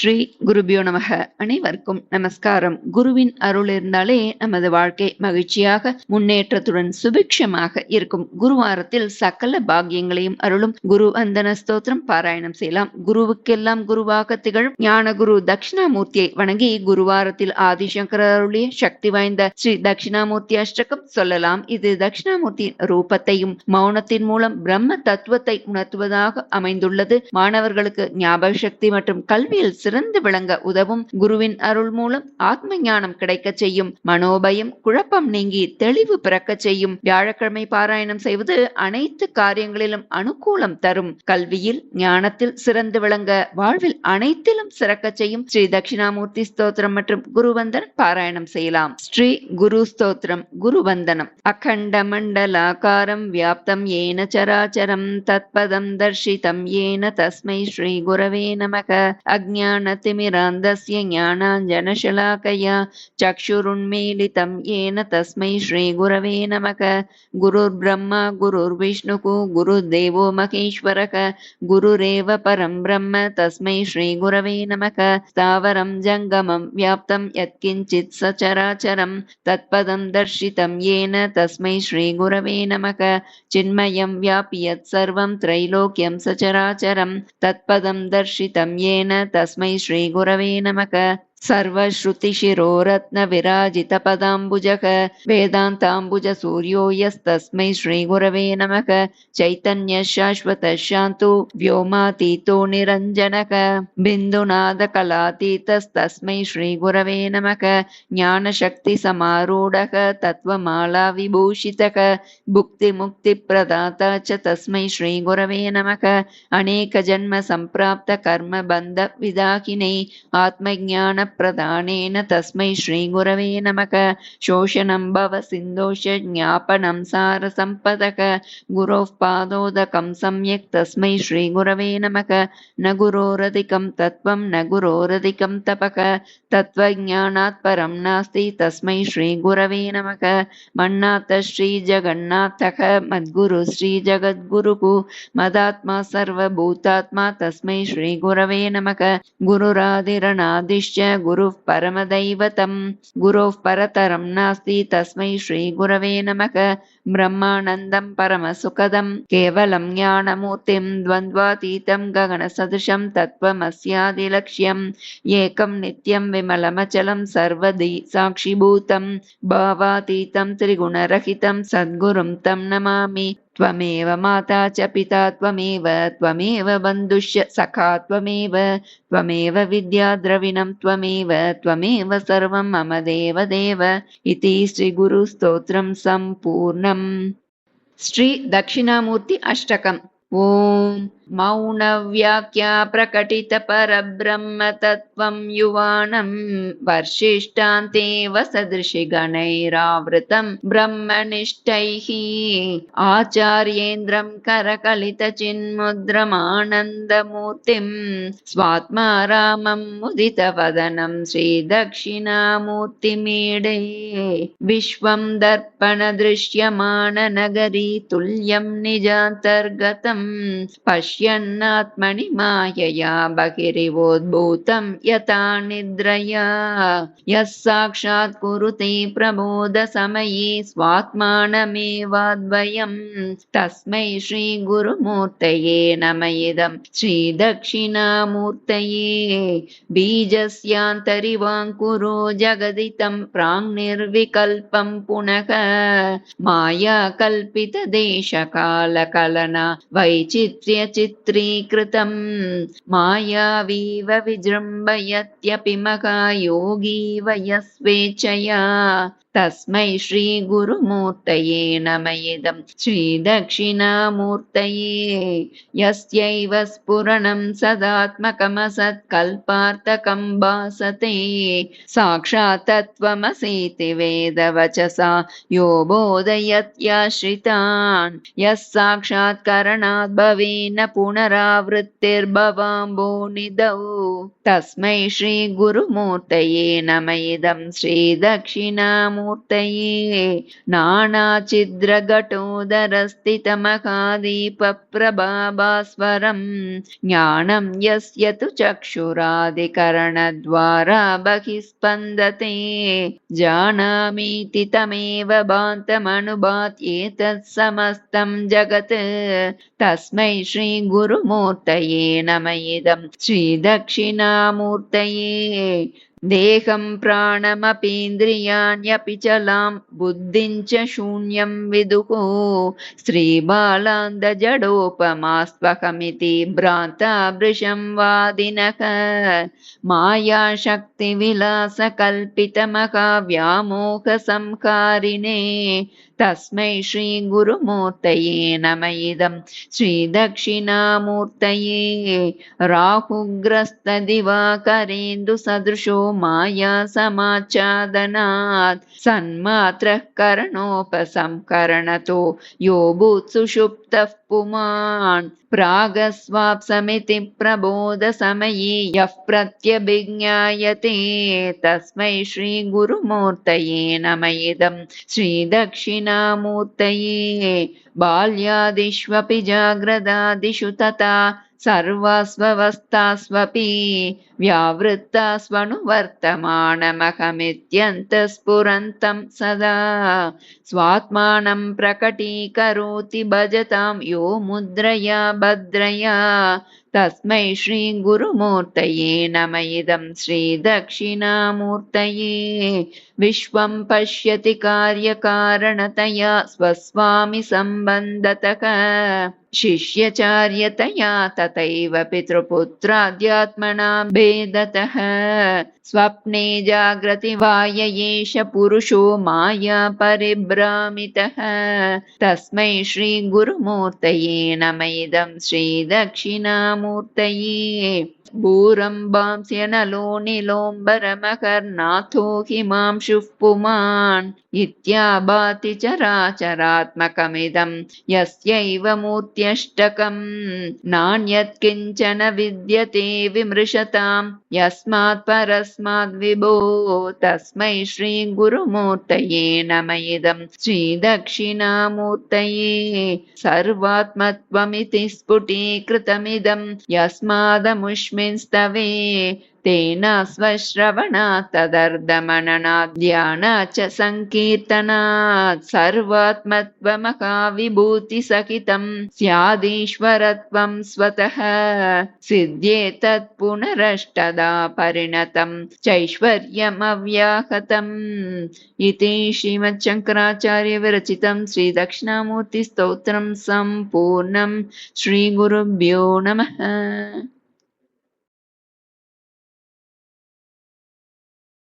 ஸ்ரீ குருபியோ நமக. அனைவருக்கும் நமஸ்காரம். குருவின் அருள் இருந்தாலே நமது வாழ்க்கை மகிழ்ச்சியாக முன்னேற்றத்துடன் சுபிக்ஷமாக இருக்கும். குருவாரத்தில் சகல பாக்கியங்களையும் அருளும் குரு வந்தன ஸ்தோத்திரம் பாராயணம் செய்யலாம். குருவுக்கெல்லாம் குருவாக திகழும் ஞான குரு தட்சிணாமூர்த்தியை வணங்கி குருவாரத்தில் ஆதிசங்கர அருளிய சக்தி வாய்ந்த ஸ்ரீ தட்சிணாமூர்த்தி அஷ்டகம் சொல்லலாம். இது தட்சிணாமூர்த்தியின் ரூபத்தையும் மௌனத்தின் மூலம் பிரம்ம தத்துவத்தை உணர்த்துவதாக அமைந்துள்ளது. மாணவர்களுக்கு ஞாபக சக்தி மற்றும் கல்வியில் சிறந்து விளங்க உதவும். குருவின் அருள் மூலம் ஆத்ம ஞானம் கிடைக்க செய்யும். மனோபயம் குழப்பம் நீங்கி தெளிவு பிறக்க செய்யும். வியாழக்கிழமை பாராயணம் செய்வது அனைத்து காரியங்களிலும் அனுகூலம் தரும். கல்வியில் ஞானத்தில் சிறந்து விளங்க வாழ்வில் அனைத்திலும் சிறக்க செய்யும். ஸ்ரீ தட்சிணாமூர்த்தி ஸ்தோத்திரம் மற்றும் குருவந்தனம் பாராயணம் செய்யலாம். ஸ்ரீ குரு ஸ்தோத்திரம். குருவந்தனம். அகண்ட மண்டலாகாரம் வியாப்தம் ஏன சராச்சரம் தத்பதம் தர்ஷிதம் ஏன தஸ்மை ஸ்ரீ குரவே நமக. अज्ञानतिमिरान्धस्य ज्ञानाञ्जनशलाकया चक्षुरुन्मीलितं येन तस्मै श्रीगुरवे नमः. गुरुर्ब्रह्मा गुरुर्विष्णुः गुरुर्देवो महेश्वरः गुरुरेव परं ब्रह्म तस्मै श्रीगुरवे नमः. स्थावरं जङ्गमं व्याप्तं यत्किञ्चित् सचराचरं तत्पदं दर्शितं येन तस्मै श्रीगुरवे नमः. चिन्मयं व्यापि यत्सर्वं त्रैलोक्यं सचराचरं तत्पदं दर्शितं येन तस्मै श्रीगुरवे नमः. सर्वश्रुतिशिरोरत्न विराजित पदाम्बुजः वेदान्ताम्बुज सूर्यो यस्तस्मै श्रीगुरवे नमः. चैतन्य शाश्वत शान्तु व्योमातीतो निरञ्जनः बिन्दुनाद कलातीतस्तस्मै श्रीगुरवे नमः. ज्ञानशक्ति समारूढः तत्त्वमाला विभूषितः भुक्तिमुक्तिप्रदाता च तस्मै श्रीगुरवे नमः. अनेक जन्म सम्प्राप्त कर्म बन्ध विदाकिने आत्मज्ञान प्रदानेन तस्मै श्रीगुरवे नमः. शोषणं भव सिन्धोष ज्ञापनं सारसम्पदः गुरोः पादोदकं सम्यक् तस्मै श्रीगुरवे नमः. न गुरोरधिकं तत्त्वं न गुरोरधिकं तपः तत्त्वज्ञानात् परं नास्ति तस्मै श्रीगुरवे नमः. मन्नाथ श्रीजगन्नाथः मद्गुरु श्रीजगद्गुरुः मदात्मा सर्वभूतात्मा तस्मै श्रीगुरवे नमः. गुरुरादिरनादिश्च गुरुः परमदैवतं गुरोः परतरं नास्ति तस्मै श्रीगुरवे नमः. ब्रह्मानन्दं परमसुखदं केवलं ज्ञानमूर्तिं द्वन्द्वातीतं गगनसदृशं तत्त्वमस्यादिलक्ष्यम् एकं नित्यं विमलमचलं सर्वदी साक्षिभूतं भावातीतं त्रिगुणरहितं सद्गुरुं तं नमामि. त्वमेव माता च पिता त्वमेव बन्धुश्च सखा त्वमेव विद्या द्रविणं त्वमेव सर्वं मम देवदेव इति श्रीगुरुस्तोत्रं सम्पूर्णम्. श्री दक्षिणामूर्ति अष्टकम्. ओम मौनव्याख्या प्रकटित परब्रह्म तत्त्वं युवानं वर्षिष्ठान्तेव सदृशि गणैरावृतं ब्रह्मनिष्ठैः आचार्येन्द्रं करकलित चिन्मुद्रमानन्दमूर्तिं स्वात्मा रामं मुदितवदनं श्रीदक्षिणामूर्तिमीडे. विश्वं दर्पण दृश्यमान नगरी तुल्यं निजान्तर्गतं पश्यन्नात्मनि मायया बहिरिवोद्भूतं यथा निद्रया. यः साक्षात् कुरुते प्रबोधसमये स्वात्मानमेवाद्वयं तस्मै श्रीगुरुमूर्तये नम इदं श्रीदक्षिणामूर्तये. बीजस्यान्तरिवाङ्कुरो जगदितं प्राङ्निर्विकल्पं पुनः मायाकल्पितदेशकालकलना वैचित्र्यचित्रीकृतं मायावीव विजृम्भयत्यपि महायोगी वयस्वेच्छया. तस्मै श्रीगुरुमूर्तये नम इदं श्रीदक्षिणामूर्तये. यस्यैव स्फुरणं सदात्मकमसत्कल्पार्थकं भासते साक्षात् तत्त्वमसीति वेदवचसा यो बोधयत्याश्रितान्. यः साक्षात्करणात् भवेन पुनरावृत्तिर्भवाम्भो निधौ तस्मै श्रीगुरुमूर्तये नम इदं श्रीदक्षिणामूर्तये. नानाचिद्रघटोदरस्थितमहादीपप्रभाभास्वरम् ज्ञानं यस्य तु चक्षुरादिकरणद्वारा बहिस्पन्दते जानामीति तमेव भान्तमनुभात्येतत् समस्तं जगत् तस्मै श्रीगुरुमूर्तये नम इदं श्रीदक्षिणामूर्तये देहं प्राणमपीन्द्रियाण्यपि चलां बुद्धिं च शून्यं विदुः स्त्रीबालान्दजडोपमास्त्वहमिति भ्रान्ता वृषं वादिनः मायाशक्तिविलासकल्पितमहाव्यामोहसंहारिणे तस्मै श्रीगुरुमूर्तये नम इदं श्रीदक्षिणामूर्तये राहुग्रस्तदिवाकरेन्दुसदृशो माया समाच्छादनात् सन्मात्रः करणोपसंकरणतो यो भूत्सुषुप्तः पुमान् प्रागस्वाप्समिति प्रबोधसमये यः प्रत्यभिज्ञायते तस्मै श्रीगुरुमूर्तये नम इदं श्रीदक्षिणामूर्तये बाल्यादिष्वपि जाग्रदादिषु तथा सर्वास्वस्थास्वपि व्यावृत्तास्वनुवर्तमानमहमित्यन्तःस्फुरन्तं सदा स्वात्मानं प्रकटीकरोति भजतां यो मुद्रया भद्रया तस्मै श्रीगुरुमूर्तये नम इदं श्रीदक्षिणामूर्तये विश्वं पश्यति कार्यकारणतया स्वस्वामि सम्बन्धतः शिष्यचार्यतया तथैव पितृपुत्राद्यात्मना भेदतः स्वप्ने जाग्रति वाय एष पुरुषो माया परिभ्रामितः तस्मै श्रीगुरुमूर्तये नम इदं श्रीदक्षिणामूर्तये भूरम्बांस्य नलो निलोम्बरमकर्नाथो हिमांशुः पुमान् इत्याभाति चराचरात्मकमिदं यस्यैव मूर्त्यष्टकम् नान्यत् किञ्चन विद्यते विमृशतां यस्मात् परस्माद् विभो तस्मै श्रीगुरुमूर्तये नम इदं श्रीदक्षिणामूर्तये सर्वात्मत्वमिति स्फुटीकृतमिदं यस्मादमुष्मिंस्तवे तेन स्वश्रवणात् तदर्धमननात् ध्यानात् च संकीर्तनात् सर्वात्मत्वमहाविभूतिसहितं स्यादीश्वरत्वं स्वतः सिद्ध्येतत् पुनरष्टदा परिणतं चैश्वर्यमव्याहतम् इति श्रीमच्छङ्कराचार्य विरचितं श्रीदक्षिणामूर्तिस्तोत्रं सम्पूर्णं श्रीगुरुभ्यो नमः।